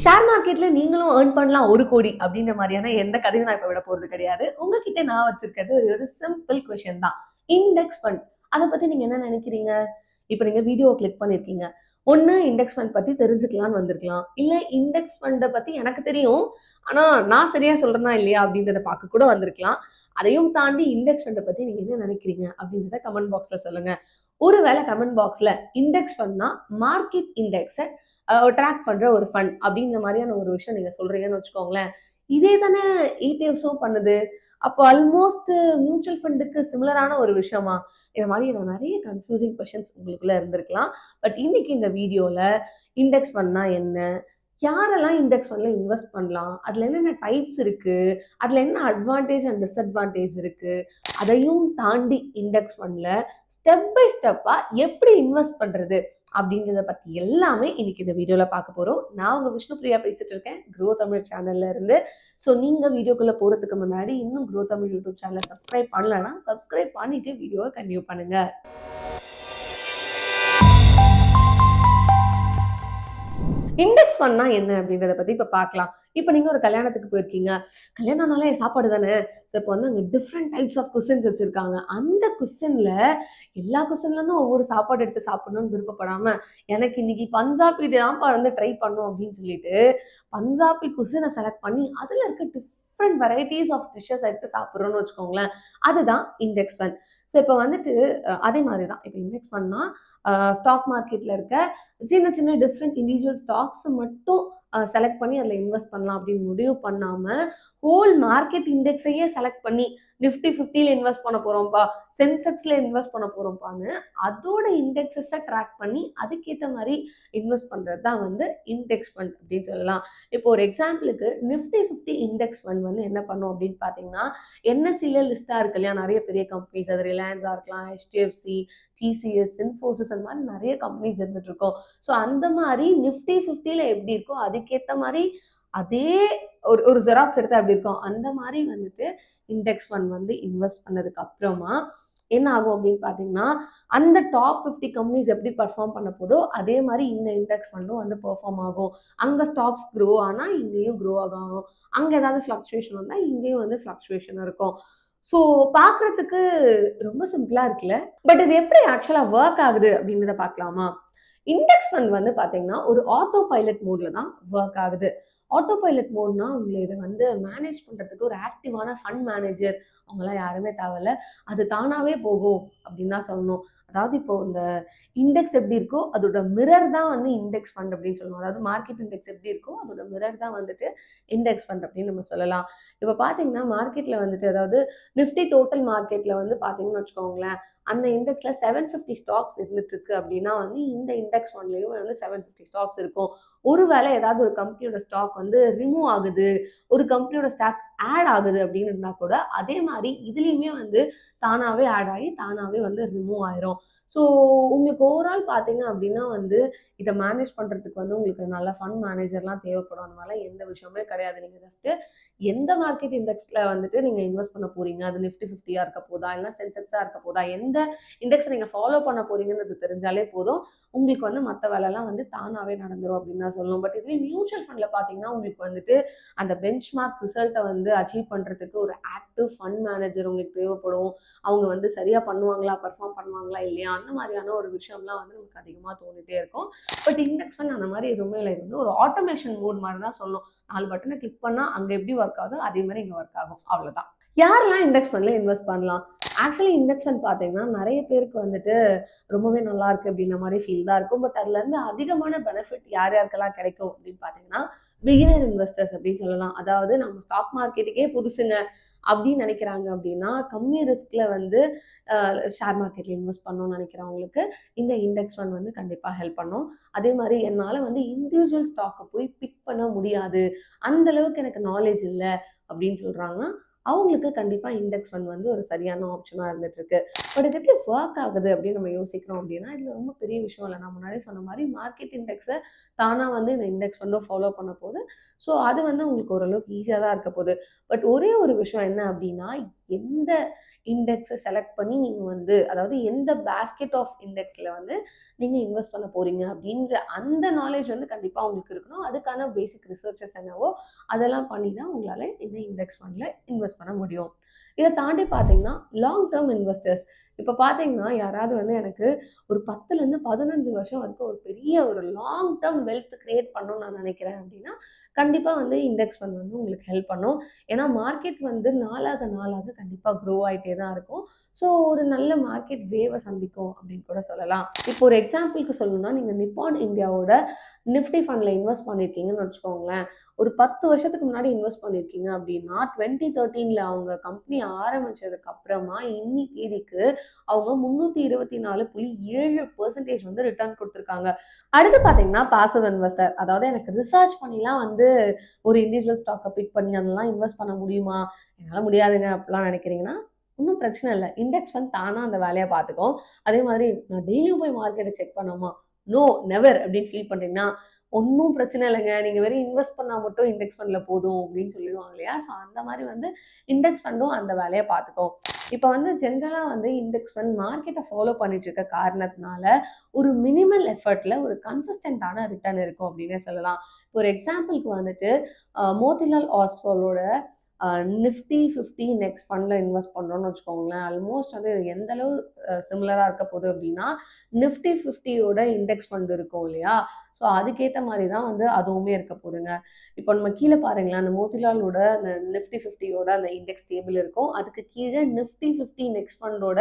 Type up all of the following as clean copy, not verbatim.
Share மார்க்கெட்ல நீங்களும் earn பண்ணலாம் 1 கோடி அப்படின்ற மாதிரியான எந்த கதையும் நான் இப்ப விட போறது கிடையாது. உங்ககிட்ட நான் வச்சிருக்கிறது ஒரு சிம்பிள் கொஸ்டின் தான். Index fund. அத பத்தி நீங்க என்ன நினைக்கிறீங்க? இப்ப நீங்க வீடியோ கிளிக் பண்ணியிருக்கீங்க. ஒண்ணு இண்டெக்ஸ் ஃபண்ட் பத்தி தெரிஞ்சுக்கலாம்னு வந்திருக்கலாம். இல்ல இண்டெக்ஸ் ஃபண்ட பத்தி எனக்கு தெரியும். ஆனா நான் சரியா சொல்றேனா இல்லையா அப்படின்றத பார்க்க கூட வந்திருக்கலாம். அதையும் தாண்டி இண்டெக்ஸ் ஃபண்ட பத்தி நீங்க என்ன நினைக்கிறீங்க அப்படின்றத கமெண்ட் பாக்ஸ்ல சொல்லுங்க. ஒருவேளை கமெண்ட் பாக்ஸ்ல இண்டெக்ஸ் ஃபண்ட்னா மார்க்கெட் இண்டெக்ஸ ட்ராக் பண்ற ஒரு ஃபண்ட் அப்படிங்கிற மாதிரியான ஒரு விஷயம் நீங்க சொல்றீங்கன்னு வச்சுக்கோங்களேன். இதே தானே இடிஎஃப்ஸும் பண்ணுது. அப்போ ஆல்மோஸ்ட் மியூச்சுவல் ஃபண்டுக்கு சிமிலரான ஒரு விஷயமா? இது மாதிரி நிறைய கன்ஃபியூசிங் கொஸ்டின்ஸ் உங்களுக்குள்ள இருந்திருக்கலாம். பட் இன்னைக்கு இந்த வீடியோல இண்டெக்ஸ் ஃபண்ட்னா என்ன? யாரெல்லாம் இண்டெக்ஸ் ஃபண்ட்ல இன்வெஸ்ட் பண்ணலாம்? அதுல என்னென்ன டைப்ஸ் இருக்கு? அதுல என்ன அட்வான்டேஜ் அண்ட் டிஸ்அட்வான்டேஜ் இருக்கு? அதையும் தாண்டி இண்டெக்ஸ் ஃபண்ட்ல ஸ்டெப் பை ஸ்டெப்பா எப்படி இன்வெஸ்ட் பண்றது? அப்படிங்கிறத பத்தி எல்லாமே இன்னைக்கு இந்த வீடியோல பார்க்க போறோம். நான் உங்க விஷ்ணுபிரியா பேசிட்டு இருக்கேன். க்ரோ தமிழ் சேனல்ல இருந்து. ஸோ நீங்க வீடியோக்குள்ள போறதுக்கு முன்னாடி இன்னும் க்ரோ தமிழ் யூடியூப் சேனலை சப்ஸ்கிரைப் பண்ணலன்னா சப்ஸ்கிரைப் பண்ணிட்டு வீடியோவை கண்டினியூ பண்ணுங்க. இண்டெக்ஸ் ஃபண்ட்னா என்ன அப்படின்றத பத்தி இப்ப பார்க்கலாம். இப்ப நீங்க ஒரு கல்யாணத்துக்கு போயிருக்கீங்க. கல்யாணம்னாலே சாப்பாடு தானே. ஸோ இப்போ வந்து அங்க டிஃப்ரெண்ட் டைப்ஸ் ஆஃப் குசின்ஸ் வச்சிருக்காங்க. அந்த குசின்ல எல்லா குசின்ல இருந்தும் ஒவ்வொரு சாப்பாடு எடுத்து சாப்பிடணும்னு விருப்பப்படாம, எனக்கு இன்னைக்கு பஞ்சாபி தான்ப்பா வந்து ட்ரை பண்ணும் அப்படின்னு சொல்லிட்டு, பஞ்சாபி குசினை செலக்ட் பண்ணி அதுல இருக்க டிஃப்ரெண்ட் வெரைட்டிஸ் ஆஃப் டிஷ்ஷஸ் எடுத்து சாப்பிடுறோம்னு வச்சுக்கோங்களேன். அதுதான் இண்டெக்ஸ் ஃபண்ட். ஸோ இப்போ வந்துட்டு அதே மாதிரி தான். இப்போ இண்டெக்ஸ் ஃபண்ட்னா ஸ்டாக் மார்க்கெட்ல இருக்க சின்ன சின்ன டிஃப்ரெண்ட் இண்டிவிஜுவல் ஸ்டாக்ஸ் மட்டும் செலக்ட் பண்ணி அதில் இன்வெஸ்ட் பண்ணலாம் அப்படின்னு முடிவு பண்ணாம ஹோல் மார்க்கெட் இண்டெக்ஸையே செலக்ட் பண்ணி நிஃப்டி 50ல இன்வெஸ்ட் பண்ண போறோம்ப்பா, சென்செக்ஸ்ல இன்வெஸ்ட் பண்ண போறோம்ப்பான்னு அதோட இண்டெக்ஸஸை ட்ராக் பண்ணி அதுக்கேற்ற மாதிரி இன்வெஸ்ட் பண்றது தான் வந்து இண்டெக்ஸ் ஃபண்ட் அப்படின்னு சொல்லலாம். இப்போ ஒரு எக்ஸாம்பிளுக்கு நிஃப்டி 50 இண்டெக்ஸ் ஃபண்ட் வந்து என்ன பண்ணும் அப்படின்னு பார்த்தீங்கன்னா, என்எஸ்சில லிஸ்டா இருக்கு இல்லையா நிறைய பெரிய கம்பெனிஸ், அது ரிலையன்ஸா இருக்கலாம், ஹெச்டிஎஃப்சி, டிசிஎஸ், இன்ஃபோசிஸ் அந்த மாதிரி நிறைய கம்பெனிஸ் இருந்துட்டு இருக்கும். ஸோ அந்த மாதிரி நிஃப்டி 50ல எப்படி இருக்கோ அதுக்கேற்ற மாதிரி அதே ஒரு ஒரு ஜெராக்ஸ் எடுத்தா எப்படி இருக்கும் அந்த மாதிரி வந்துட்டு இண்டெக்ஸ் ஃபண்ட் வந்து இன்வெஸ்ட் பண்ணதுக்கு அப்புறமா என்ன ஆகும் அப்படின்னு பார்த்தீங்கன்னா, அந்த டாப் 50 கம்பெனிஸ் எப்படி பர்ஃபார்ம் பண்ண போதோ அதே மாதிரி இந்த இண்டெக்ஸ் ஃபண்டும் வந்து பெர்ஃபார்ம் ஆகும். அங்கே ஸ்டாக்ஸ் க்ரோ ஆனால் இங்கேயும் க்ரோ ஆகும். அங்கே ஏதாவது ஃப்ளக்சுவேஷன் வந்தால் இங்கேயும் வந்து ஃப்ளக்சுவேஷன் இருக்கும். ஸோ பார்க்கறதுக்கு ரொம்ப சிம்பிளா இருக்குல்ல. பட் இது எப்படி ஆக்சுவலா ஒர்க் ஆகுது அப்படின்றத பார்க்கலாமா? இண்டெக்ஸ் ஃபண்ட் வந்து பார்த்தீங்கன்னா ஒரு ஆட்டோ பைலட் மோட்ல தான் ஒர்க் ஆகுது. ஆட்டோ பைலட் மோட்னா உங்களை இதை வந்து மேனேஜ் பண்றதுக்கு ஒரு ஆக்டிவான ஃபண்ட் மேனேஜர் அவங்களாம் யாருமே தேவையில்ல. அது தானாவே போகும் அப்படின்னு தான் சொல்லணும். அதாவது இப்போ இந்த இண்டெக்ஸ் எப்படி இருக்கோ அதோட மிரர் தான் வந்து இண்டெக்ஸ் ஃபண்ட் அப்படின்னு சொல்லணும். அதாவது மார்க்கெட் இண்டெக்ஸ் எப்படி இருக்கோ அதோட மிரர் தான் வந்துட்டு இண்டெக்ஸ் ஃபண்ட் அப்படின்னு நம்ம சொல்லலாம். இப்போ பார்த்தீங்கன்னா மார்க்கெட்ல வந்துட்டு அதாவது நிஃப்டி டோட்டல் மார்க்கெட்ல வந்து பார்த்தீங்கன்னு வச்சுக்கோங்களேன், அந்த இண்டெக்ஸ்ல 750 ஸ்டாக்ஸ் இருந்துட்டு இருக்கு அப்படின்னா வந்து இந்த இண்டெக்ஸ் ஃபண்ட்லயும் வந்து 750 ஸ்டாக்ஸ் இருக்கும். ஒருவேளை ஏதாவது ஒரு கம்பெனியோட ஸ்டாக் வந்து ரிமூவ் ஆகுது, ஒரு கம்பெனியோட ஸ்டாக் ஆட் ஆகுது அப்படின்னு இருந்தா கூட அதே மாதிரி இதுலயுமே வந்து தானாவே ஆட் ஆகி தானாவே வந்து ரிமூவ் ஆயிரும். ஸோ உங்களுக்கு ஓவரால் பார்த்தீங்க அப்படின்னா வந்து இதை மேனேஜ் பண்றதுக்கு வந்து உங்களுக்கு நல்ல ஃபண்ட் மேனேஜர்லாம் தேவைப்படும். அந்த மாதிரிலாம் எந்த விஷயமே கிடையாது. நீங்க ஜஸ்ட் எந்த மார்க்கெட் இண்டெக்ஸ்ல வந்துட்டு நீங்க இன்வெஸ்ட் பண்ண போறீங்க, அது நிஃப்டி 50யா இருக்க போதா, இல்ல சென்செக்ஸா இருக்க போதா, எந்த இண்டெக்ஸ் நீங்க ஃபாலோ பண்ண போறீங்கன்றது தெரிஞ்சாலே போதும். உங்களுக்கு வந்து மத்த வேலைலாம் வந்து தானாவே நடந்துரும் அப்படின்னு தான் சொல்லணும். பட் இதுவே மியூச்சுவல் ஃபண்ட்ல பார்த்தீங்கன்னா, உங்களுக்கு வந்துட்டு அந்த பெஞ்ச் மார்க் ரிசல்ட்டை வந்து அச்சீவ் பண்றதுக்கு ஒரு ஆக்டிவ் ஃபண்ட் மேனேஜர் உங்களுக்கு தேவைப்படும். அவங்க வந்து சரியா பண்ணுவாங்களா, பெர்ஃபார்ம் பண்ணுவாங்களா இல்லையா, அந்த மாதிரியான ஒரு விஷயம்லாம் வந்து நமக்கு அதிகமா தோணிட்டே இருக்கும். பட் இண்டெக்ஸ் ஃபண்ட் அந்த மாதிரி எதுவுமே இல்லை. இது வந்து ஒரு ஆட்டோமேஷன் மோட் மாதிரி தான் சொல்லணும். 4 பட்டனை கிளிக் பண்ணா அங்க எப்படி ஒர்க் ஆகுதோ அதே மாதிரி இங்க ஒர்க் ஆகும். அவ்வளவுதான். யாரெல்லாம் இண்டெக்ஸ் ஃபண்ட்ல இன்வெஸ்ட் பண்ணலாம்? ஆக்சுவலி இண்டெக்ஸ் ஃபண்ட் பார்த்தீங்கன்னா நிறைய பேருக்கு வந்துட்டு ரொம்பவே நல்லா இருக்கு அப்படின்ற மாதிரி ஃபீல் தான் இருக்கும். பட் அதுல இருந்து அதிகமான பெனிஃபிட் யார் யாருக்கெல்லாம் கிடைக்கும் அப்படின்னு பார்த்தீங்கன்னா, பிகினர் இன்வெஸ்டர்ஸ் அப்படின்னு சொல்லலாம். அதாவது நம்ம ஸ்டாக் மார்க்கெட்டுக்கே புதுசுங்க அப்படின்னு நினைக்கிறாங்க அப்படின்னா, கம்மி ரிஸ்க்ல வந்து ஷேர் மார்க்கெட்ல இன்வெஸ்ட் பண்ணணும்னு நினைக்கிறவங்களுக்கு இந்த இண்டெக்ஸ் ஃபண்ட் வந்து கண்டிப்பா ஹெல்ப் பண்ணும். அதே மாதிரி என்னால வந்து இண்டிவிஜுவல் ஸ்டாக்கை போய் பிக் பண்ண முடியாது, அந்த அளவுக்கு எனக்கு நாலேஜ் இல்லை அப்படின்னு சொல்றாங்க. அவங்களுக்கு கண்டிப்பா இண்டெக்ஸ் ஃபண்ட் வந்து ஒரு சரியான ஆப்ஷனா இருந்துட்டு இருக்கு. பட் இது எப்படி ஒர்க் ஆகுது அப்படின்னு நம்ம யோசிக்கிறோம் அப்படின்னா, இதுல ரொம்ப பெரிய விஷயம் இல்ல. நான் முன்னாடியே சொன்ன மாரி மார்க்கெட் இண்டெக்ஸ தானா வந்து இந்த இண்டெக்ஸ் ஃபண்டும் ஃபாலோ பண்ண போது. ஸோ அது வந்து உங்களுக்கு ஓரளவுக்கு ஈஸியா தான் இருக்க போது. பட் ஒரே ஒரு விஷயம் என்ன அப்படின்னா, எந்த இண்டெக்ஸ செலக்ட் பண்ணி நீங்க வந்து அதாவது எந்த பாஸ்கெட் ஆஃப் இண்டெக்ஸ்ல வந்து நீங்க இன்வெஸ்ட் பண்ண போறீங்க அப்படின்ற அந்த நாலேட்ஜ் வந்து கண்டிப்பா உங்களுக்கு இருக்கணும். அதுக்கான பேசிக் ரிசர்ச்சஸ் என்னவோ அதெல்லாம் பண்ணி தான் உங்களால இந்த இண்டெக்ஸ் ஃபண்ட்ல இன்வெஸ்ட் பண்ண முடியும். இத தாண்டி பார்த்தீங்கன்னா, லாங் டெர்ம் இன்வெஸ்டர்ஸ் இப்ப பார்த்தீங்கன்னா, யாராவது வந்து எனக்கு ஒரு 10லருந்து 15 வருஷம் வரைக்கும் ஒரு பெரிய ஒரு லாங் டெர்ம் வெல்த் கிரியேட் பண்ணணும்னு நான் நினைக்கிறேன் அப்படின்னா, கண்டிப்பா வந்து இண்டெக்ஸ் ஃபண்ட் வந்து உங்களுக்கு ஹெல்ப் பண்ணும். ஏன்னா மார்க்கெட் வந்து நாளாக நாளாக கண்டிப்பா க்ரோ ஆயிட்டே தான் இருக்கும். ஸோ ஒரு நல்ல மார்க்கெட் வேவ சந்திக்கும் அப்படின்னு கூட சொல்லலாம். இப்போ ஒரு எக்ஸாம்பிள்க்கு சொல்லணும்னா, நீங்க நிப்பான் இந்தியாவோட நிஃப்டி ஃபண்ட்ல இன்வெஸ்ட் பண்ணியிருக்கீங்கன்னு வச்சுக்கோங்களேன். ஒரு 10 வருஷத்துக்கு முன்னாடி இன்வெஸ்ட் பண்ணியிருக்கீங்க அப்படின்னா, 2013ல அவங்க கம்பெனி ஆரம்பிச்சதுக்கு அப்புறமா இன்னி தேதிக்கு அவங்க 324.7% வந்து ரிட்டர்ன் குடுத்துருக்காங்க. அடுத்து பார்த்தீங்கன்னா, பாசிவ் இன்வெஸ்டர். அதாவது எனக்கு ரிசர்ச் பண்ணிலாம் வந்து ஒரு இண்டிவிஜுவல் ஸ்டாக்க பிக் பண்ணி அதெல்லாம் இன்வெஸ்ட் பண்ண முடியுமா? என்னால முடியாதுங்க அப்படிலாம் நினைக்கிறீங்கன்னா, ஒண்ணும் பிரச்சனை இல்ல. இண்டெக்ஸ் ஃபண்ட் தானா அந்த வேலைய பார்த்துக்கும். அதே மாதிரி நான் டெய்லியும் போய் மார்க்கெட்ட செக் பண்ணணுமா? நோ, நெவர் அப்படின்னு ஃபீல் பண்றீங்கன்னா, ஒண்ணும் பிரச்சனை இல்லங்க. நீங்க வெறும் இன்வெஸ்ட் பண்ணா மட்டும் இண்டெக்ஸ் ஃபண்ட்ல போதும் அப்படின்னு சொல்லிருவாங்க இல்லையா? ஸோ அந்த மாரி வந்து இண்டெக்ஸ் ஃபண்டும் அந்த வேலைய பார்த்துக்கும். இப்ப வந்து ஜென்ரலா வந்து இண்டெக்ஸ் ஃபண்ட் மார்க்கெட்ட ஃபாலோ பண்ணிட்டு இருக்க காரணத்தினால, ஒரு மினிமல் எஃபர்ட்ல ஒரு கன்சிஸ்டன்ட்டான ரிட்டர்ன் இருக்கும் அப்டின்னே சொல்லலாம். ஒரு எக்ஸாம்பிள்க்கு வந்துட்டு, மோதிலால் ஓஸ்வாலோட நிஃப்டி 50 நெக்ஸ்ட் ஃபண்ட்ல இன்வெஸ்ட் பண்றோம்னு வச்சுக்கோங்களேன். ஆல்மோஸ்ட் வந்து இது எந்த அளவு சிமிலரா இருக்க போகுது அப்டின்னா, நிஃப்டி 50யோட இண்டெக்ஸ் ஃபண்ட் இருக்கும் இல்லையா? ஸோ அதுக்கேத்த மாரி தான் வந்து அதுவுமே இருக்க போதுங்க. இப்போ நம்ம கீழ பாருங்களேன், அந்த மோதிலாலோட அந்த நிஃப்டி 50யோட அந்த இண்டெக்ஸ் டேபிள் இருக்கும். அதுக்கு கீழ நிஃப்டி 50 நெக்ஸ்ட் ஃபண்டோட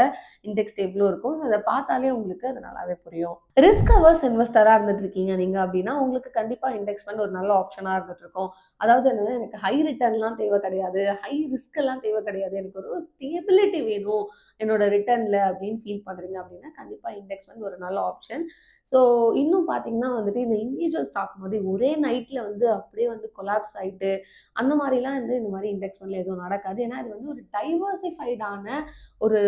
இண்டெக்ஸ் டேபிளும் இருக்கும். அத பார்த்தாலே உங்களுக்கு அது நல்லாவே புரியும். ரிஸ்க் அவர்ஸ் இன்வெஸ்டரா இருந்துட்டு இருக்கீங்க நீங்க அப்டின்னா, உங்களுக்கு கண்டிப்பா இண்டெக்ஸ் ஃபண்ட் ஒரு நல்ல ஆப்ஷனா இருந்துட்டு இருக்கும். அதாவது என்னன்னா, எனக்கு ஹை ரிட்டர்ன்லாம் தேவ கிடையாது. ஹை ரிஸ்க் எல்லாம் தேவ கிடையாது. எனக்கு ஒரு ஸ்டேபிலிட்டி வேணும் என்னோட ரிட்டர்ன்ல அப்படின்னு ஃபீல் பண்றீங்க அப்படின்னா, கண்டிப்பா இண்டெக்ஸ் ஃபண்ட் ஒரு நல்ல ஆப்ஷன். ஸோ இன்னும் பார்த்தீங்கன்னா வந்துட்டு, இந்த இண்டிவிஜுவல் ஸ்டாக் மாதிரி ஒரே நைட்ல வந்து அப்படியே வந்து கொலாப்ஸ் ஆயிட்டு, அந்த மாரிலாம் வந்து இந்த மாரி இண்டெக்ஸ் ஃபண்ட்ல எதுவும் நடக்காது. ஏன்னா, இது வந்து ஒரு டைவர்சிஃபைடான ஒரு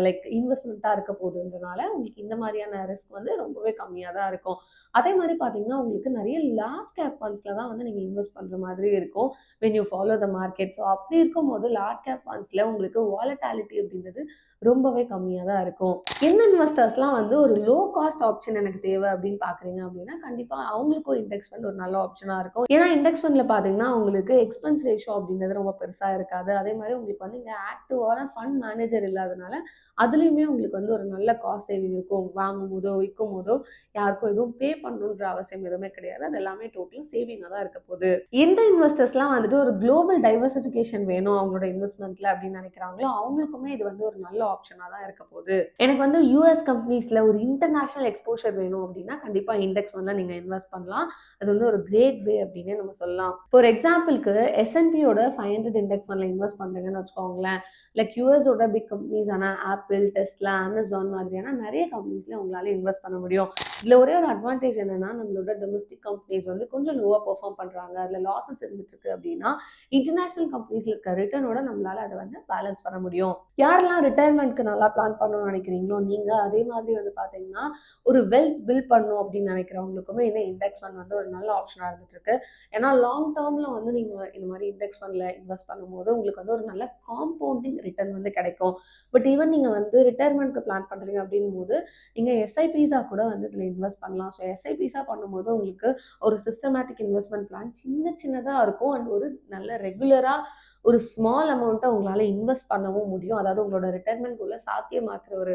லைக் இன்வெஸ்ட்மெண்ட்டா இருக்க போகுதுன்றனால, உங்களுக்கு இந்த மாரியான ரிஸ்க் வந்து ரொம்பவே கம்மியா தான் இருக்கும். அதே மாரி பார்த்தீங்கன்னா, உங்களுக்கு நெறைய லார்ஜ் கேப் ஃபண்ட்ஸ்ல தான் வந்து நீங்க இன்வெஸ்ட் பண்ற மாதிரி இருக்கும். When you follow the market. So அப்படி இருக்கும்போது லார்ஜ் கேப் ஃபண்ட்ஸ்ல உங்களுக்கு வாலட்டாலிட்டி அப்படின்றது ரொம்பவே கம்மியா தான் இருக்கும். என்ன இன்வெஸ்டர்ஸ்லாம் வந்து ஒரு லோ காஸ்ட் ஆப்ஷன் எனக்கு தேவை அப்படின்னு பார்க்குறீங்க அப்படின்னா, கண்டிப்பா அவங்களுக்கும் இண்டெக்ஸ் ஃபண்ட் ஒரு நல்ல ஆப்ஷனா இருக்கும். ஏன்னா இண்டெக்ஸ் ஃபண்ட்ல பார்த்தீங்கன்னா, உங்களுக்கு எக்ஸ்பென்ஸ் ரேஷியோ அப்படின்றது ரொம்ப பெருசா இருக்காது. அதே மாரி உங்களுக்கு வந்து இங்க ஆக்டிவான ஃபண்ட் மேனேஜர் இல்லாதனால, அதுலயுமே உங்களுக்கு வந்து ஒரு நல்ல காஸ்ட் சேவிங் இருக்கும். வாங்கும்போதோ, விக்கும்போதோ யாருக்கும் எதுவும் பே பண்ணணுன்ற அவசியம் எதுவுமே கிடையாது. அது எல்லாமே டோட்டலா சேவிங்கா தான் இருக்க போது. எந்த இன்வெஸ்டர்ஸ்லாம் வந்துட்டு ஒரு குளோபல் டைவர்சிஃபிகேஷன் வேணும் அவங்களோட இன்வெஸ்ட்மெண்ட்ல அப்படின்னு நினைக்கிறாங்களோ, அவங்களுக்குமே இது வந்து ஒரு நல்ல ஆப்ஷனா தான் இருக்க போது. எனக்கு வந்து யுஎஸ் கம்பெனிஸ்ல ஒரு இன்டர்நேஷனல் எக்ஸ்போஷர் வேணும் அப்படின்னா, கண்டிப்பா இண்டெக்ஸ் ஃபண்ட்ல நீங்க இன்வெஸ்ட் பண்ணலாம். அது வந்து ஒரு கிரேட் வே அப்படின்னே நம்ம சொல்லலாம். ஃபார் எக்ஸாம்பிள்க்கு S&Pயோட 500 இண்டெக்ஸ் ஃபண்ட்ல இன்வெஸ்ட் பண்றீங்கன்னு வச்சுக்கோங்களேன். லைக் யுஎஸோட பிக் கம்பெனிஸ் ஆன ஆப்பிள், டெஸ்லா, அமேசான் மாதிரியான நெறைய கம்பெனிஸ்ல உங்களால இன்வெஸ்ட் பண்ண முடியும். இதுல ஒரே ஒரு அட்வான்டேஜ் என்னன்னா, நம்மளோட டொமஸ்டிக் கம்பெனிஸ் வந்து கொஞ்சம் லோவா பெர்ஃபார்ம் பண்றாங்க. அதுல லாஸஸ் இருந்துட்டு இருக்கு அப்படின்னா, இன்டர்நேஷனல் கம்பெனிஸ்ல இருக்க ரிட்டர்னோட நம்மளால அத வந்து பேலன்ஸ் பண்ண முடியும். யாரெல்லாம் ரிட்டயர்மென்ட்க்கு நல்லா பிளான் பண்ணணும்னு நினைக்கிறீங்களோ, நீங்க அதே மாதிரி வந்து பார்த்தீங்கன்னா, ஒரு வெல்த் பில்ட் பண்ணணும் அப்படின்னு நினைக்கிறவங்களுக்குமே இந்த இண்டெக்ஸ் ஃபண்ட் வந்து ஒரு நல்ல ஆப்ஷனா இருந்துட்டு இருக்கு. ஏன்னா லாங் டெர்ம்ல வந்து நீங்க இந்த மாரி இண்டெக்ஸ் ஃபண்ட்ல இன்வெஸ்ட் பண்ணும்போது, உங்களுக்கு வந்து ஒரு நல்ல காம்பவுண்டிங் ரிட்டர்ன் வந்து கிடைக்கும். பட் ஈவன் நீங்க வந்து ரிட்டயர்மென்ட்க்கு பிளான் பண்றீங்க அப்படிங்கும்போது, நீங்க எஸ்ஐபிஸா கூட வந்து இதுல இன்வெஸ்ட் பண்ணலாம். ஸோ எஸ்ஐபிஸா பண்ணும்போது உங்களுக்கு ஒரு சிஸ்டமேட்டிக் இன்வெஸ்ட்மென்ட் பிளான் சின்னதா இருக்கும். அண்ட் ஒரு நல்ல ரெகுலரா ஒரு ஸ்மால் அமௌண்ட்ட உங்களால இன்வெஸ்ட் பண்ணவும் முடியும். அதாவது உங்களோட ரிட்டயர்மென்ட்குள்ள சாத்தியமாக்குற ஒரு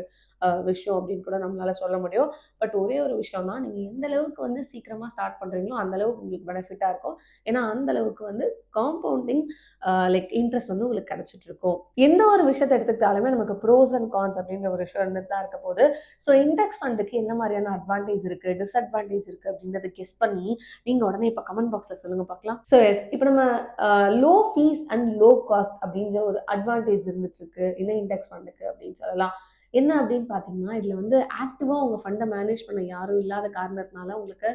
விஷயம் அப்படின்னு கூட நம்மளால சொல்ல முடியும். பட் ஒரே ஒரு விஷயம் தான், நீங்க எந்த அளவுக்கு வந்து சீக்கிரமா ஸ்டார்ட் பண்றீங்களோ, அந்த அளவுக்கு உங்களுக்கு பெனிஃபிட்டா இருக்கும். ஏன்னா அந்த அளவுக்கு வந்து காம்பவுண்டிங் லைக் இன்ட்ரெஸ்ட் வந்து உங்களுக்கு கிடைச்சிட்டு இருக்கும். எந்த ஒரு விஷயத்த எடுத்துக்கிட்டாலுமே நமக்கு ப்ரோஸ் அண்ட் கான்ஸ் அப்படின்ற ஒரு விஷயம் இருந்துட்டு தான் இருக்க போது. ஸோ இண்டெக்ஸ் ஃபண்டுக்கு என்ன மாதிரியான அட்வான்டேஜ் இருக்கு, டிஸ்அட்வான்டேஜ் இருக்கு அப்படின்றத கெஸ் பண்ணி நீங்க உடனே இப்ப கமெண்ட் பாக்ஸ்ல சொல்லுங்க பார்க்கலாம். ஸோ எஸ், இப்ப நம்ம low fees and low cost அப்படின்ற ஒரு அட்வான்டேஜ் இருந்துட்டு இருக்கு இந்த இண்டெக்ஸ் ஃபண்டுக்கு அப்படின்னு சொல்லலாம். என்ன அப்படின்னு பார்த்தீங்கன்னா, இதில வந்து ஆக்டிவா உங்க ஃபண்ட மேனேஜ் பண்ண யாரும் இல்லாத காரணத்தினால உங்களுக்கு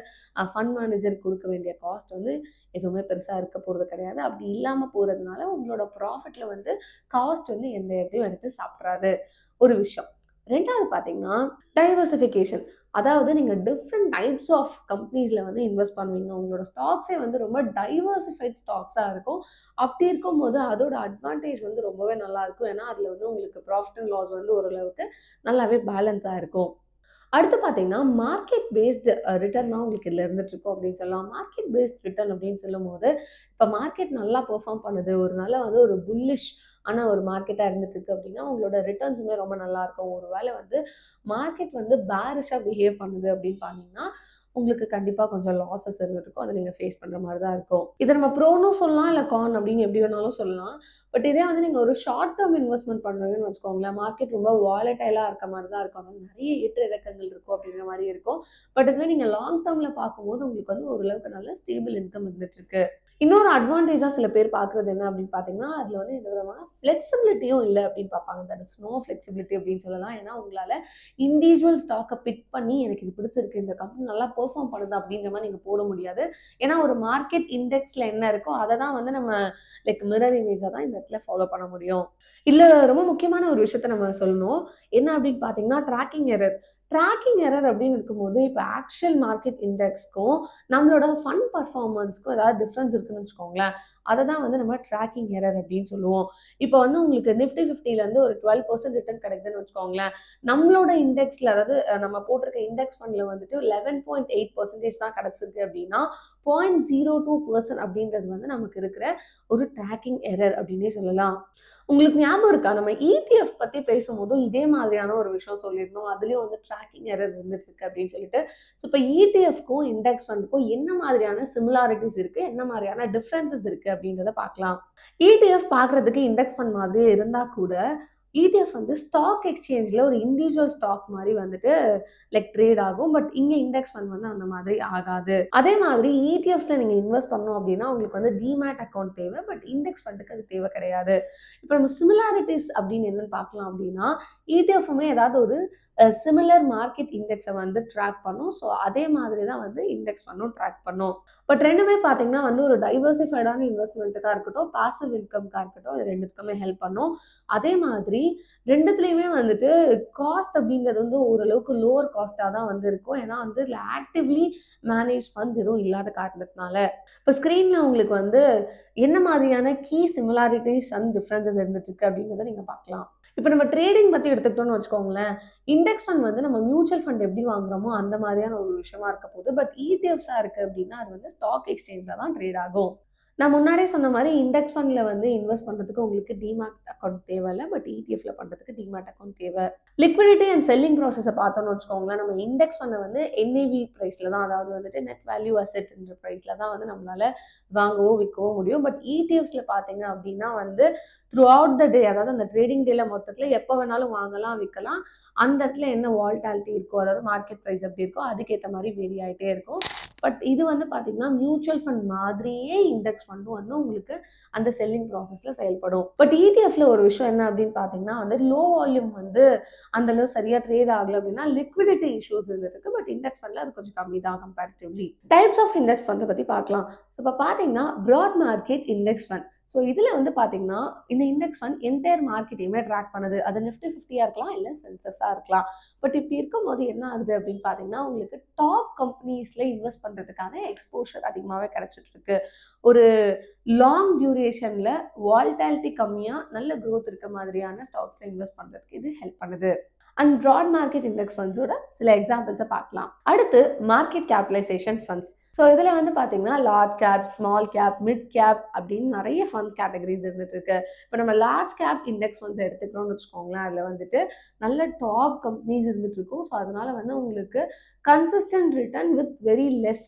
ஃபண்ட் மேனேஜருக்கு குடுக்க வேண்டிய காஸ்ட் வந்து எதுவுமே பெருசா இருக்க போறது கிடையாது. அப்படி இல்லாம போறதுனால உங்களோட ப்ராஃபிட்ல வந்து காஸ்ட் வந்து எந்த இடத்தையும் எடுத்து சாப்பிட்றாது. ஒரு விஷயம். 2வது பார்த்தீங்கன்னா, டைவர்சிஃபிகேஷன். அதாவது நீங்க டிஃபரெண்ட் டைப்ஸ் ஆஃப் கம்பெனிஸ்ல வந்து இன்வெஸ்ட் பண்ணுவீங்க. உங்களோட ஸ்டாக்ஸே வந்து ரொம்ப டைவர்சிஃபைட் ஸ்டாக்ஸா இருக்கும். அப்படி இருக்கும்போது அதோட அட்வான்டேஜ் வந்து ரொம்பவே நல்லாருக்கும். ஏன்னா, அதில வந்து உங்களுக்கு ப்ராஃபிட் அண்ட் லாஸ் வந்து ஓரளவுக்கு நல்லாவே பேலன்ஸா இருக்கும். அடுத்து பார்த்தீங்கன்னா, மார்க்கெட் பேஸ்டு ரிட்டர்ன் தான் உங்களுக்கு இதுல இருந்துட்டுருக்கும் அப்படின்னு சொல்லலாம். மார்க்கெட் பேஸ்ட் ரிட்டர்ன் அப்படின்னு சொல்லும்போது, இப்ப மார்க்கெட் நல்லா பெர்ஃபார்ம் பண்ணுது. ஒரு நல்ல வந்து ஒரு புல்லிஷ் ஆன ஒரு மார்க்கெட்டா இருந்துட்டுருக்கு அப்படின்னா, உங்களோட ரிட்டர்ன்ஸுமே ரொம்ப நல்லாருக்கும். ஒரு வேளை வந்து மார்க்கெட் வந்து பேரிஷா பிஹேவ் பண்ணுது அப்படின்னு பார்த்தீங்கன்னா, உங்களுக்கு கண்டிப்பா கொஞ்சம் லாஸஸ் இருந்துட்டுருக்கும். அத நீங்க ஃபேஸ் பண்ற மாரி தான் இருக்கும். இத நம்ம ப்ரோன்னும் சொல்லலாம், இல்ல கான் அப்படின்னு எப்படி வேணாலும் சொல்லலாம். பட் இதே வந்து நீங்க ஒரு ஷார்ட் டெர்ம் இன்வெஸ்ட்மென்ட் பண்றீங்கன்னு வச்சுக்கோங்களேன், மார்க்கெட் ரொம்ப வாலடைலா இருக்க மாரி தான் இருக்கும். அதாவது நெறைய ஏற்ற இறக்கங்கள் இருக்கும் அப்படிங்கிற மாரி இருக்கும். பட் இதுவே நீங்க லாங் டெர்ம்ல பார்க்கும்போது உங்களுக்கு வந்து ஓரளவுக்கு நல்ல ஸ்டேபிள் இன்கம் இருந்துட்டுருக்கு. இன்னொரு அட்வான்டேஜா சில பேர் பார்க்குறது என்ன அப்படின்னு பார்த்தீங்கன்னா, அதில வந்து எந்த விதமான ஃப்ளெக்சிபிலிட்டியும் இல்ல அப்படின்னு பார்ப்பாங்க. தட் இஸ் நோ ஃப்ளெக்சிபிலிட்டி அப்படின்னு சொல்லலாம். ஏன்னா, உங்களால இண்டிவிஜுவல் ஸ்டாக்க பிக் பண்ணி எனக்கு இது பிடிச்சிருக்கு. இந்த கம்பெனி நல்லா பெர்ஃபார்ம் பண்ணுது அப்படின்ற மாரி நீங்க போட முடியாது. ஏன்னா, ஒரு மார்க்கெட் இண்டெக்ஸ்ல என்ன இருக்கோ, அத தான் வந்து நம்ம லைக் மிரர் இமேஜா தான் இந்த இடத்துல ஃபாலோ பண்ண முடியும். இதுல ரொம்ப முக்கியமான ஒரு விஷயத்த நம்ம சொல்லணும். என்ன அப்படின்னு பார்த்தீங்கன்னா, ட்ராக்கிங் எரர். ட்ராக்கிங் எரர் அப்படின்னு இருக்கும்போது, இப்ப ஆக்சுவல் மார்க்கெட் இண்டெக்ஸ்க்கும், நம்மளோட ஃபண்ட் பெர்ஃபார்மன்ஸ்க்கும் ஏதாவது டிஃபரன்ஸ் இருக்குன்னு வச்சுக்கோங்களேன். அத தான் வந்து நம்ம ட்ராக்கிங் எரர் அப்படின்னு சொல்லுவோம். இப்ப வந்து உங்களுக்கு நிஃப்டி 50லேருந்து ஒரு 12% ரிட்டர்ன் கிடைக்குதுன்னு வச்சுக்கோங்களேன். நம்மளோட இண்டெக்ஸ்ல அதாவது நம்ம போட்டிருக்க இண்டெக்ஸ் ஃபண்ட்ல வந்துட்டு 11.8% தான் கிடைச்சிருக்கு அப்படின்னா, 0.02% அப்படின்றது வந்து நமக்கு இருக்கிற ஒரு ட்ராக்கிங் எரர் அப்படின்னே சொல்லலாம். உங்களுக்கு ஞாபகம் இருக்கா? நம்ம ETF பத்தி பேசும்போதும் இதே மாதிரியான ஒரு விஷயம் சொல்லியிருந்தோம். அதுலயும் வந்து ட்ராக்கிங் எரர் இருந்துட்டுருக்கு அப்படின்னு சொல்லிட்டு. ஸோ இப்ப ETFக்கும், இண்டெக்ஸ் ஃபண்டுக்கும் என்ன மாதிரியான சிமிலாரிட்டீஸ் இருக்கு? என்ன மாதிரியான டிஃபரன்ஸஸ் இருக்கு அப்படின்றத பார்க்கலாம். ETF பார்க்குறதுக்கு இண்டெக்ஸ் ஃபண்ட் மாதிரியே இருந்தா கூட, ETF வந்து ஸ்டாக் எக்ஸ்சேஞ்ச்ல ஒரு இண்டிவிஜுவல் ஸ்டாக் மாரி வந்துட்டு லைக் ட்ரேட் ஆகும். பட் இங்க இண்டெக்ஸ் ஃபண்ட் வந்து அந்த மாதிரி ஆகாது. அதே மாதிரி ETFஸ்ல நீங்க இன்வெஸ்ட் பண்ணணும் அப்டின்னா, உங்களுக்கு வந்து டீமேட் அக்கவுண்ட் தேவை. பட் இண்டெக்ஸ் ஃபண்டுக்கு அது தேவை கிடையாது. இப்ப நம்ம சிமிலாரிட்டீஸ் அப்டின்னு என்னன்னு பார்க்கலாம் அப்டின்னா, ETFமே ஏதாவது ஒரு சிமிலர் மார்க்கெட் இண்டெக்ஸ வந்து ட்ராக் பண்ணும். ஸோ அதே மாதிரி தான் வந்து இண்டெக்ஸ் ஃபண்டும் ட்ராக் பண்ணும். பட் 2மே பார்த்தீங்கன்னா வந்து ஒரு டைவர்சிஃபைடான இன்வெஸ்ட்மென்ட்டுக்கா இருக்கட்டும், பாசிவ் இன்கம்க்கா இருக்கட்டும், இது 2த்துக்குமே ஹெல்ப் பண்ணும். அதே மாதிரி 2த்துலயுமே வந்துட்டு காஸ்ட் அப்படிங்கிறது வந்து ஓரளவுக்கு லோவர் காஸ்ட்டா தான் வந்து இருக்கும். ஏன்னா வந்து இதுல ஆக்டிவ்லி மேனேஜ் ஃபண்ட்ஸ் எதுவும் இல்லாத காரணத்தினால. இப்ப ஸ்க்ரீன்ல உங்களுக்கு வந்து என்ன மாதிரியான கீ சிமிலாரிட்டீஸ் அண்ட் டிஃபரன்ஸஸ் இருந்துட்டுருக்கு அப்படிங்கிறத நீங்க பார்க்கலாம். இப்ப நம்ம ட்ரேடிங் பத்தி எடுத்துக்கிட்டோம்னு வச்சுக்கோங்களேன். இண்டெக்ஸ் ஃபண்ட் வந்து நம்ம மியூச்சுவல் ஃபண்ட் எப்படி வாங்குறோமோ அந்த மாதிரியான ஒரு விஷயமா இருக்க போகுது. பட் ETFஸா இருக்கு அப்படின்னா, அது வந்து ஸ்டாக் எக்ஸ்சேஞ்ச்ல தான் ட்ரேட் ஆகும். நான் முன்னாடியே சொன்ன மாரி இண்டெக்ஸ் ஃபண்ட்ல வந்து இன்வெஸ்ட் பண்றதுக்கு உங்களுக்கு டிமேட் அக்கவுண்ட் தேவையில்ல. பட் ETFல பண்றதுக்கு டிமேட் அக்கவுண்ட் தேவை. லிக்விடிட்டி அண்ட் செல்லிங் ப்ராசஸ பார்த்தோம்னு வச்சுக்கோங்களேன். நம்ம இண்டெக்ஸ் ஃபண்ட வந்து NAV பிரைஸ்ல தான் அதாவது வந்துட்டு நெட் வேல்யூ அசெட் என்ற பிரைஸ்ல தான் வந்து நம்மளால வாங்கவோ, விற்கவோ முடியும். பட் ETFஸ்ல பார்த்தீங்க அப்படின்னா வந்து த்ரூ அவுட் த டே அதாவது அந்த ட்ரேடிங் டேல மொத்தத்துல எப்ப வேணாலும் வாங்கலாம், விக்கலாம். அந்த இடத்துல என்ன வாலட்டாலிட்டி இருக்கோ, அதாவது மார்க்கெட் பிரைஸ் எப்படி இருக்கோ அதுக்கேத்த மாரி வேரி ஆயிட்டே இருக்கும். பட் இது வந்து பார்த்தீங்கன்னா, மியூச்சுவல் ஃபண்ட் மாதிரியே இண்டெக்ஸ் ஃபண்டும் வந்து உங்களுக்கு அந்த செல்லிங் ப்ராசஸ்ல செயல்படும். பட் ETFல ஒரு விஷயம் என்ன அப்படின்னு பார்த்தீங்கன்னா வந்து லோ வால்யூம் வந்து அந்த அளவு சரியா ட்ரேட் ஆகல அப்படின்னா லிக்விடிட்டி இஷ்யூஸ் இருக்கு. பட் இண்டெக்ஸ் ஃபண்ட்ல அது கொஞ்சம் கம்மி தான் கம்பேரிட்டிவ்லி. டைப்ஸ் ஆஃப் இண்டெக்ஸ் ஃபண்ட பத்தி பார்க்கலாம். இப்ப பார்த்தீங்கன்னா, broad market index fund. So இதுல வந்து பார்த்தீங்கன்னா, இந்த இண்டெக்ஸ் ஃபண்ட் என்டையர் மார்க்கெட்டையுமே ட்ராக் பண்ணுது. அது நிஃப்டி 50யா இருக்கலாம், இல்ல சென்செக்ஸா இருக்கலாம். பட் இப்படி இருக்கும்போது என்ன ஆகுது அப்படின்னு பார்த்தீங்கன்னா, உங்களுக்கு டாப் கம்பெனிஸ்ல இன்வெஸ்ட் பண்றதுக்கான எக்ஸ்போஷர் அதிகமாவே கிடைச்சிட்டு இருக்கு. ஒரு லாங் டியூரேஷன்ல வாலட்டாலிட்டி கம்மியா நல்ல குரோத் இருக்க மாதிரியான ஸ்டாக்ஸ்ல இன்வெஸ்ட் பண்றதுக்கு இது ஹெல்ப் பண்ணுது. அண்ட் பிராட் மார்க்கெட் இண்டெக்ஸ் ஃபண்ட்ஸோட சில எக்ஸாம்பிள்ஸை பார்க்கலாம். அடுத்து மார்க்கெட் கேபிடலைசேஷன் ஃபண்ட்ஸ். ஸோ இதில் வந்து பார்த்தீங்கன்னா large cap, small cap, mid cap அப்படின்னு நிறைய ஃபண்ட் கேட்டகரிஸ் இருந்துட்டு இருக்கு. இப்போ நம்ம லார்ஜ் கேப் இண்டெக்ஸ் ஃபண்ட்ஸ் எடுத்துக்கிறோம்னு வச்சுக்கோங்களேன். அதில் வந்துட்டு நல்ல டாப் கம்பெனிஸ் இருந்துட்டு இருக்கும். ஸோ அதனால வந்து உங்களுக்கு consistent return with very less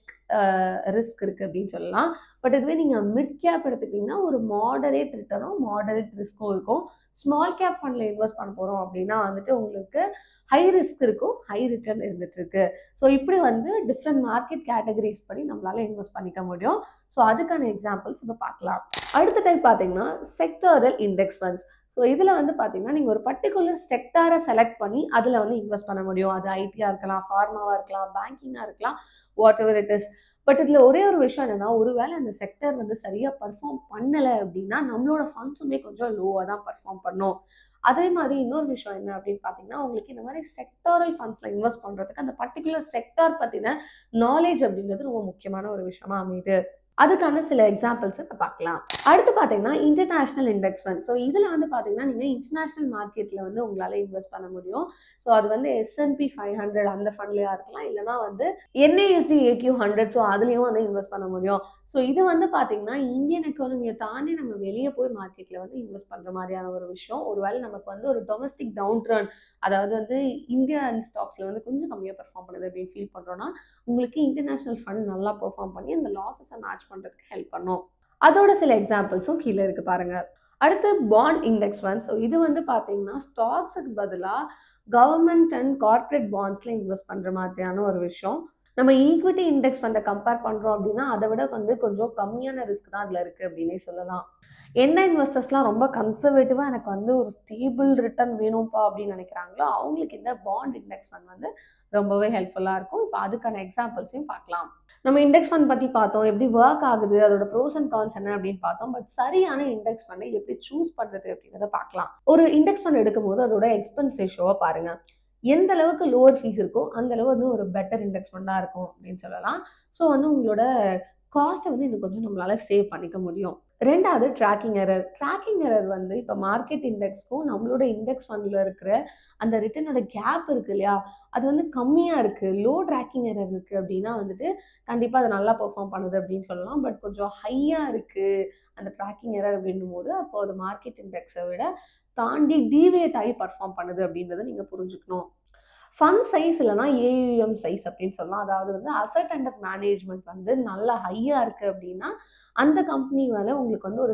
risk இருக்கு அப்படின்னு சொல்லலாம். பட் இதுவே நீங்கள் மிட் கேப் எடுத்துக்கிட்டிங்கன்னா ஒரு மாடரேட் ரிட்டர்னும் மாடரேட் ரிஸ்க்கும் இருக்கும். ஸ்மால் கேப் ஃபண்டில் இன்வெஸ்ட் பண்ண போகிறோம் அப்படின்னா வந்துட்டு உங்களுக்கு ஹை ரிஸ்க் இருக்கும், ஹை ரிட்டர்ன் இருந்துட்டு இருக்கு. ஸோ இப்படி வந்து டிஃப்ரெண்ட் மார்க்கெட் கேட்டகரிஸ் படி நம்மளால இன்வெஸ்ட் பண்ணிக்க முடியும். ஸோ அதுக்கான எக்ஸாம்பிள்ஸ் இப்போ பார்க்கலாம். அடுத்த டைப் பார்த்தீங்கன்னா செக்டரல் இண்டெக்ஸ் ஃபண்ட்ஸ். ஸோ இதில் வந்து பார்த்தீங்கன்னா நீங்கள் ஒரு பர்டிகுலர் செக்டாரை செலக்ட் பண்ணி அதில் வந்து இன்வெஸ்ட் பண்ண முடியும். அது ஐடியாக இருக்கலாம், ஃபார்மாவாக இருக்கலாம், பேங்கிங்காக இருக்கலாம், what ever it is. But இதில் ஒரே ஒரு விஷயம் என்னன்னா, ஒருவேளை அந்த செக்டர் வந்து சரியாக பர்ஃபார்ம் பண்ணலை அப்படின்னா நம்மளோட ஃபண்ட்ஸுமே கொஞ்சம் லோவாக தான் பர்ஃபார்ம் பண்ணும். அதே மாதிரி இன்னொரு விஷயம் என்ன அப்படின்னு பார்த்தீங்கன்னா, உங்களுக்கு இந்த மாதிரி செக்டாரல் ஃபண்ட்ஸில் இன்வெஸ்ட் பண்ணுறதுக்கு அந்த பர்டிகுலர் செக்டார் பற்றின நாலேஜ் அப்படிங்கிறது ரொம்ப முக்கியமான ஒரு விஷயமா அமையுது. அதுக்கான சில எக்ஸாம்பிள்ஸை பார்க்கலாம். அடுத்து பார்த்தீங்கன்னா இன்டர்நேஷனல் இண்டெக்ஸ் ஃபண்ட். ஸோ இதில் வந்து பார்த்தீங்கன்னா நீங்கள் இன்டர்நேஷனல் மார்க்கெட்டில் வந்து உங்களால் இன்வெஸ்ட் பண்ண முடியும். ஸோ அது வந்து S&P 500 அந்த ஃபண்ட்லையாக இருக்கலாம், இல்லைனா வந்து NASD AQ100. ஸோ அதுலேயும் வந்து இன்வெஸ்ட் பண்ண முடியும். ஸோ இது வந்து பார்த்தீங்கன்னா இந்தியன் எக்கானமியை தாண்டி நம்ம வெளியே போய் மார்க்கெட்டில் வந்து இன்வெஸ்ட் பண்ணுற மாதிரியான ஒரு விஷயம். ஒருவேளை நமக்கு வந்து ஒரு டொமஸ்டிக் டவுன் ட்ரன், அதாவது வந்து இந்தியன் ஸ்டாக்ஸில் வந்து கொஞ்சம் கம்மியாக பெர்ஃபார்ம் பண்ணுது அப்படின்னு ஃபீல் பண்ணுறோன்னா உங்களுக்கு இன்டர்நேஷனல் ஃபண்ட் நல்லா பெர்ஃபார்ம் பண்ணி அந்த லாஸஸை மேட்ச் பண்ணுறதுக்கு ஹெல்ப் பண்ணும். அதோட சில எக்ஸாம்பிள்ஸும் கீழே இருக்கு பாருங்க. அடுத்து பாண்ட் இண்டெக்ஸ் ஃபண்ட். ஸோ இது வந்து பார்த்தீங்கன்னா ஸ்டாக்ஸுக்கு பதிலாக கவர்மெண்ட் அண்ட் கார்பரேட் பாண்ட்ஸில் இன்வெஸ்ட் பண்ணுற மாதிரியான ஒரு விஷயம். நம்ம ஈக்விட்டி இண்டெக்ஸ் ஃபண்டை கம்பேர் பண்ணுறோம் அப்படின்னா அதை விட வந்து கொஞ்சம் கம்மியான ரிஸ்க் தான் அதில் இருக்குது அப்படின்னே சொல்லலாம். எந்த இன்வெஸ்டர்ஸ்லாம் ரொம்ப கன்சர்வேட்டிவாக எனக்கு வந்து ஒரு ஸ்டேபிள் ரிட்டர்ன் வேணும்ப்பா அப்படின்னு நினைக்கிறாங்களோ அவங்களுக்கு இந்த பாண்ட் இண்டெக்ஸ் ஃபண்ட் வந்து ரொம்பவே ஹெல்ப்ஃபுல்லாக இருக்கும். இப்போ அதுக்கான எக்ஸாம்பிள்ஸையும் பார்க்கலாம். நம்ம இண்டெக்ஸ் ஃபண்ட் பற்றி பார்த்தோம், எப்படி ஒர்க் ஆகுது, அதோட ப்ரோஸ் அண்ட் கான்ஸ் என்ன அப்படின்னு பார்த்தோம். பட் சரியான இண்டெக்ஸ் ஃபண்டை எப்படி சூஸ் பண்ணுறது அப்படிங்கிறத பார்க்கலாம். ஒரு இண்டெக்ஸ் ஃபண்ட் எடுக்கும் போது அதோட எக்ஸ்பென்ஸ் ரேஷியோவை பாருங்க. எந்த அளவுக்கு லோவர் ஃபீஸ் இருக்கோ அந்த அளவு வந்து ஒரு பெட்டர் இண்டெக்ஸ் ஃபண்டாக இருக்கும் அப்படின்னு சொல்லலாம். ஸோ வந்து உங்களோட காஸ்ட்டை வந்து இன்னும் கொஞ்சம் நம்மளால சேவ் பண்ணிக்க முடியும். ரெண்டாவது ட்ராக்கிங் எரர். ட்ராக்கிங் எரர் வந்து இப்போ மார்க்கெட் இண்டெக்ஸ்க்கும் நம்மளோட இண்டெக்ஸ் ஃபண்டில் இருக்கிற அந்த ரிட்டர்னோட கேப் இருக்கு இல்லையா, அது வந்து கம்மியாக இருக்குது, லோ ட்ராக்கிங் எரர் இருக்குது அப்படின்னா வந்துட்டு கண்டிப்பாக அது நல்லா பெர்ஃபார்ம் பண்ணுது அப்படின்னு சொல்லலாம். பட் கொஞ்சம் ஹையாக இருக்குது அந்த ட்ராக்கிங் எரர் அப்படின்னும் போது அப்போ அது மார்க்கெட் இண்டெக்ஸை விட தாண்டி டீவியேட் ஆகி பர்ஃபார்ம் பண்ணுது அப்படின்றத நீங்கள் புரிஞ்சுக்கணும். ஃபண்ட் சைஸ் இல்லைனா AUM சைஸ் அப்படின்னு சொல்லலாம். அதாவது வந்து அசட் அண்டர் மேனேஜ்மெண்ட் வந்து நல்லா ஹையாக இருக்குது அப்படின்னா அந்த கம்பெனி மேலே உங்களுக்கு வந்து ஒரு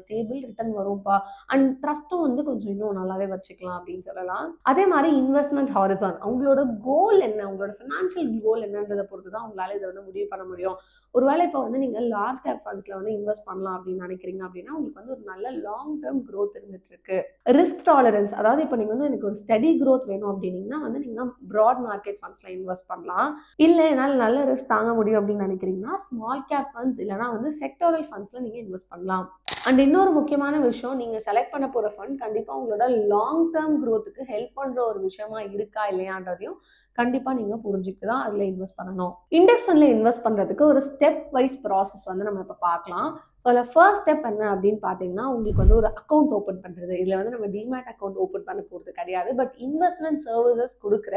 ஸ்டேபிள் ரிட்டர்ன் வரும்ப்பா, அண்ட் ட்ரஸ்ட்டும் வந்து கொஞ்சம் இன்னும் நல்லாவே வச்சுக்கலாம் அப்படின்னு சொல்லலாம். அதே மாதிரி இன்வெஸ்ட்மெண்ட் ஹாரிசான், அவங்களோட கோல் என்ன, அவங்களோட ஃபினான்ஷியல் கோல் என்னன்றதை பொறுத்து தான் உங்களால் இதை வந்து முடிவு பண்ண முடியும். ஒருவேளை இப்போ வந்து நீங்கள் லார்ஜ் கேப் ஃபண்ட்ஸில் வந்து இன்வெஸ்ட் பண்ணலாம் அப்படின்னு நினைக்கிறீங்க அப்படின்னா உங்களுக்கு வந்து ஒரு நல்ல லாங் டேர்ம் க்ரோத் இருந்துட்டு இருக்கு. ரிஸ்க் டாலரன்ஸ், அதாவது இப்போ நீங்கள் வந்து எனக்கு ஒரு ஸ்டடி க்ரோத் வேணும் அப்படின்னீங்கன்னா வந்து நீங்கள் ப்ராட் மார்க்கெட் ஃபண்ட்ஸில் இன்வெஸ்ட் பண்ணலாம். இல்லை என்னால் நல்ல ரிஸ்க் தாங்க முடியும் அப்படின்னு நினைக்கிறீங்கன்னா ஸ்மால் கேப் ஃபண்ட்ஸ் இல்லைனா வந்து செக்டோரல் ஃபண்ட்ஸில் நீங்கள் இன்வெஸ்ட் பண்ணலாம். அண்ட் இன்னொரு முக்கியமான விஷயம், நீங்கள் செலக்ட் பண்ண போகிற ஃபண்ட் கண்டிப்பாக உங்களோட லாங் டேர்ம் க்ரோத்துக்கு ஹெல்ப் பண்ணுற ஒரு விஷயமா இருக்கா இல்லையான்றதையும் கண்டிப்பாக நீங்கள் புரிஞ்சுட்டு தான் அதில் இன்வெஸ்ட் பண்ணணும். இண்டெக்ஸ் ஃபண்டில் இன்வெஸ்ட் பண்ணுறதுக்கு ஒரு ஸ்டெப் வைஸ் ப்ராசஸ் வந்து நம்ம இப்போ பார்க்கலாம். ஸோ அதில் ஃபர்ஸ்ட் ஸ்டெப் என்ன அப்படின்னு பார்த்தீங்கன்னா உங்களுக்கு வந்து ஒரு அக்கௌண்ட் ஓப்பன் பண்ணுறது. இதில் வந்து நம்ம டிமேட் அக்கௌண்ட் ஓப்பன் பண்ண போகிறது கிடையாது. பட் இன்வெஸ்ட்மெண்ட் சர்வீசஸ் கொடுக்குற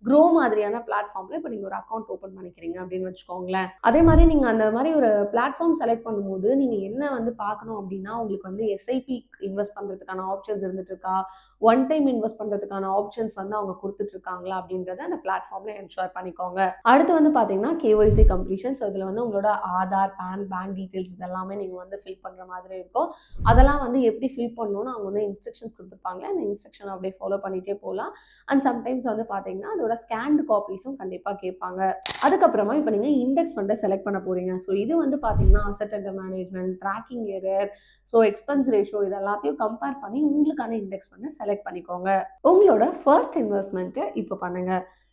க்ரோ மாதிரியான பிளாட்ஃபார்மில் இப்போ நீங்கள் ஒரு அக்கௌண்ட் ஓப்பன் பண்ணிக்கிறீங்க அப்படின்னு வச்சுக்கோங்களேன். அதே மாதிரி நீங்கள் அந்த மாதிரி ஒரு பிளாட்ஃபார்ம் செலக்ட் பண்ணும்போது நீங்கள் என்ன வந்து பார்க்கணும் அப்படின்னா உங்களுக்கு வந்து SIP இன்வெஸ்ட் பண்ணுறதுக்கான ஆப்ஷன்ஸ் இருந்துட்டு இருக்கா, ஒன் டைம் இன்வெஸ்ட் பண்ணுறதுக்கான ஆப்ஷன்ஸ் வந்து அவங்க கொடுத்துட்டு இருக்காங்களா அப்படின்றத அந்த பிளாட்ஃபார்மில் என்ஷூர் பண்ணிக்கோங்க. அடுத்து வந்து பார்த்தீங்கன்னா KYC கம்ப்ளீஷன். ஸோ இதில் வந்து உங்களோட ஆதார், பேன், பேங்க் டீட்டெயில்ஸ் இதெல்லாமே நீங்கள் வந்து ஃபில் பண்ணுற மாதிரி இருக்கும். அதெல்லாம் வந்து எப்படி ஃபில் பண்ணணும்னு அவங்க வந்து இன்ஸ்ட்ரக்ஷன்ஸ் கொடுத்துருப்பாங்க. அந்த இன்ஸ்ட்ரக்ஷன் அப்படியே ஃபாலோ பண்ணிகிட்டே போகலாம். அண்ட் சம்டைம்ஸ் வந்து பார்த்தீங்கன்னா அதோட ஸ்கேன்டு காப்பீஸும் கண்டிப்பாக கேட்பாங்க. அதுக்கப்புறமா இப்போ நீங்கள் இண்டெக்ஸ் ஃபண்டை செலக்ட் பண்ண போகிறீங்க. ஸோ இது வந்து பார்த்தீங்கன்னா asset under management, tracking error, so expense ratio இது எல்லாத்தையும் கம்பேர் பண்ணி உங்களுக்கான இண்டெக்ஸ் ஃபண்டை செலக்ட் பண்ணிக்கோங்க. உங்களோட ஃபர்ஸ்ட் இன்வெஸ்ட்மெண்ட்டை இப்போ பண்ணுங்க.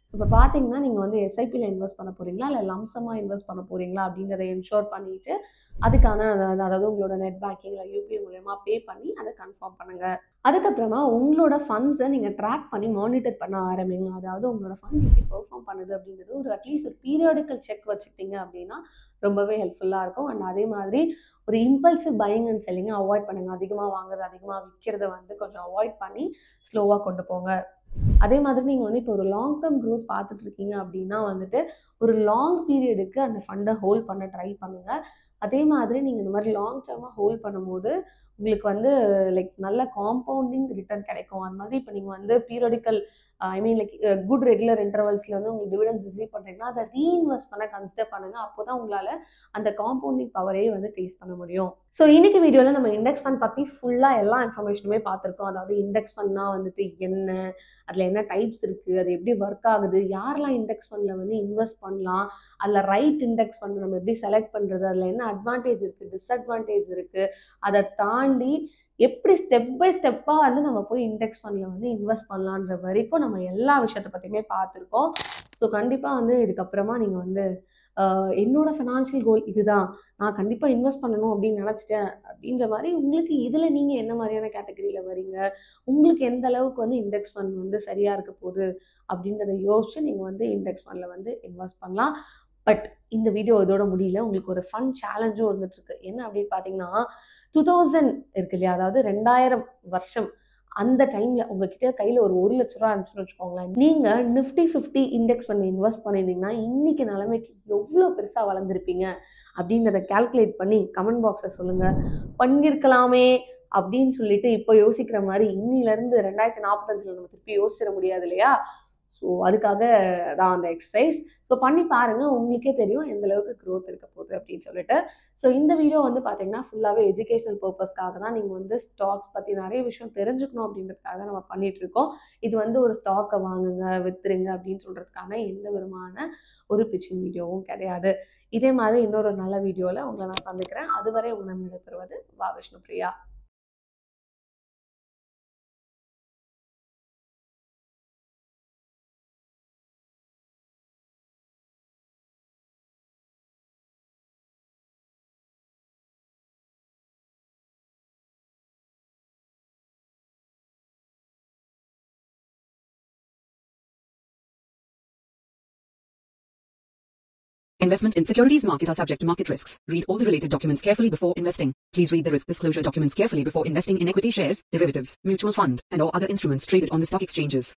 ஸோ இப்போ பார்த்தீங்கன்னா நீங்கள் வந்து SIPயில் இன்வெஸ்ட் பண்ண போகிறீங்களா இல்லை லம்சமாக இன்வெஸ்ட் பண்ண போகிறீங்களா அப்படின்றத என்ஷூர் பண்ணிவிட்டு அதுக்கான அதாவது உங்களோட நெட் பேங்கிங் இல்லை UPI மூலமா பே பண்ணி அதை கன்ஃபார்ம் பண்ணுங்கள். அதுக்கப்புறமா உங்களோட ஃபண்ட்ஸை நீங்கள் ட்ராக் பண்ணி மானிட்டர் பண்ண ஆரம்பிங்க. அதாவது உங்களோட ஃபண்ட் எப்படி பெர்ஃபார்ம் பண்ணுது அப்படின்றது ஒரு அட்லீஸ்ட் ஒரு பீரியாடிக்கல் செக் வச்சுக்கிட்டீங்க அப்படின்னா ரொம்பவே ஹெல்ப்ஃபுல்லாக இருக்கும். அண்ட் அதே மாதிரி ஒரு இம்பல்சிவ் பையிங் அண்ட் செல்லிங்கை அவாய்ட் பண்ணுங்கள். அதிகமாக வாங்குறது, அதிகமாக விற்கிறத வந்து கொஞ்சம் அவாய்ட் பண்ணி ஸ்லோவாக கொண்டு போங்க. அதே மாதிரி நீங்கள் வந்து இப்போ ஒரு லாங் டேர்ம் க்ரோத் பார்த்துட்டு இருக்கீங்க அப்படின்னா வந்துட்டு ஒரு லாங் பீரியடுக்கு அந்த ஃபண்டை ஹோல்ட் பண்ண ட்ரை பண்ணுங்கள். அதே மாதிரி நீங்கள் இந்த மாதிரி லாங் டேர்மாக ஹோல்ட் பண்ணும்போது உங்களுக்கு வந்து லைக் நல்ல காம்பவுண்டிங் ரிட்டர்ன் கிடைக்கும். அது மாதிரி இப்போ நீங்கள் வந்து பீரியாடிக்கல் குட் ரெகுலர் இன்டர்வல்ஸில் வந்து உங்களுக்கு டிவிடெண்ட்ஸ் ரிசீவ் பண்ணுறீங்கன்னா அதை ரீஇன்வெஸ்ட் பண்ண கன்சிடர் பண்ணுங்கள். அப்போ தான் உங்களால் அந்த காம்பவுண்டிங் பவரே வந்து டேஸ்ட் பண்ண முடியும். ஸோ இன்னைக்கு வீடியோவில் நம்ம இண்டெக்ஸ் ஃபண்ட் பற்றி ஃபுல்லாக எல்லா இன்ஃபர்மேஷனுமே பார்த்துருக்கோம். அதாவது இண்டெக்ஸ் ஃபண்ட்னா வந்துட்டு என்ன, அதில் என்ன டைப்ஸ் இருக்குது, அது எப்படி ஒர்க் ஆகுது, யாரெல்லாம் இண்டெக்ஸ் ஃபண்டில் வந்து இன்வெஸ்ட் பண்ணலாம், அதில் ரைட் இண்டெக்ஸ் ஃபண்ட் நம்ம எப்படி செலக்ட் பண்ணுறது, அதில் என்ன அட்வான்டேஜ் இருக்குது, டிஸ்அட்வான்டேஜ் இருக்குது, அதை தாண்டி எப்படி ஸ்டெப் பை ஸ்டெப்பா வந்து நம்ம போய் இண்டெக்ஸ் ஃபண்ட்ல வந்து இன்வெஸ்ட் பண்ணலான்ற வரைக்கும் நம்ம எல்லா விஷயத்த பத்தியுமே பார்த்துருக்கோம். ஸோ கண்டிப்பா வந்து இதுக்கப்புறமா நீங்க வந்து என்னோட ஃபினான்ஷியல் கோல் இதுதான். நான் கண்டிப்பா இன்வெஸ்ட் பண்ணணும் அப்படின்னு நினைச்சிட்டேன் அப்படின்ற மாரி உங்களுக்கு இதுல நீங்க என்ன மாதிரியான கேட்டகரியில வரீங்க? உங்களுக்கு எந்த அளவுக்கு வந்து இண்டெக்ஸ் ஃபண்ட் வந்து சரியா இருக்க போகுது அப்படின்றத யோசிச்சு நீங்க வந்து இண்டெக்ஸ் ஃபண்ட்ல வந்து இன்வெஸ்ட் பண்ணலாம். பட் இந்த வீடியோ இதோட முடியல. உங்களுக்கு ஒரு ஃபன் சேலஞ்சும் இருந்துட்டுருக்கு. என்ன அப்படின்னு பார்த்தீங்கன்னா, 2000 இருக்கு இல்லையா? அதாவது 2000 வருஷம் அந்த டைம்ல உங்ககிட்ட கையில ஒரு ரூ. 1,00,000 இருந்துச்சுன்னு வச்சுக்கோங்களேன். நீங்க நிஃப்டி 50 இண்டெக்ஸ் ஃபண்ட் இன்வெஸ்ட் பண்ணியிருந்தீங்கன்னா, இன்னைக்கு நிலைமைக்கு எவ்வளோ பெருசா வளர்ந்திருப்பீங்க? அப்படின்றத கால்குலேட் பண்ணி கமெண்ட் பாக்ஸ்ல சொல்லுங்க. பண்ணியிருக்கலாமே அப்படின்னு சொல்லிட்டு இப்போ யோசிக்கிற மாரி இன்னிலிருந்து 2045ல நம்ம திருப்பி யோசிச்சிட முடியாது இல்லையா? ஸோ அதுக்காக தான் அந்த எக்சர்சைஸ். ஸோ பண்ணி பாருங்க. உங்களுக்கே தெரியும் எந்த அளவுக்கு குரோத் இருக்க போகுது அப்படின்னு சொல்லிட்டு. ஸோ இந்த வீடியோ வந்து பார்த்தீங்கன்னா, ஃபுல்லாவே எஜுகேஷனல் பர்ப்பஸ்க்காக தான். நீங்க வந்து ஸ்டாக்ஸ் பத்தி நெறைய விஷயம் தெரிஞ்சுக்கணும் அப்படின்றதுக்காக நம்ம பண்ணிட்டு இருக்கோம். இது வந்து ஒரு ஸ்டாக்க வாங்குங்க, வித்துருங்க அப்படின்னு சொல்றதுக்கான எந்த விதமான ஒரு பிட்சிங் வீடியோவும் கிடையாது. இதே மாதிரி இன்னொரு நல்ல வீடியோல உங்கள நான் சந்திக்கிறேன். அதுவரை உங்களிடம் விடைபெறுவது Vishnupriya. Investment in securities market are subject to market risks. Read all the related documents carefully before investing. Please read the risk disclosure documents carefully before investing in equity shares, derivatives, mutual fund, and or other instruments traded on the stock exchanges.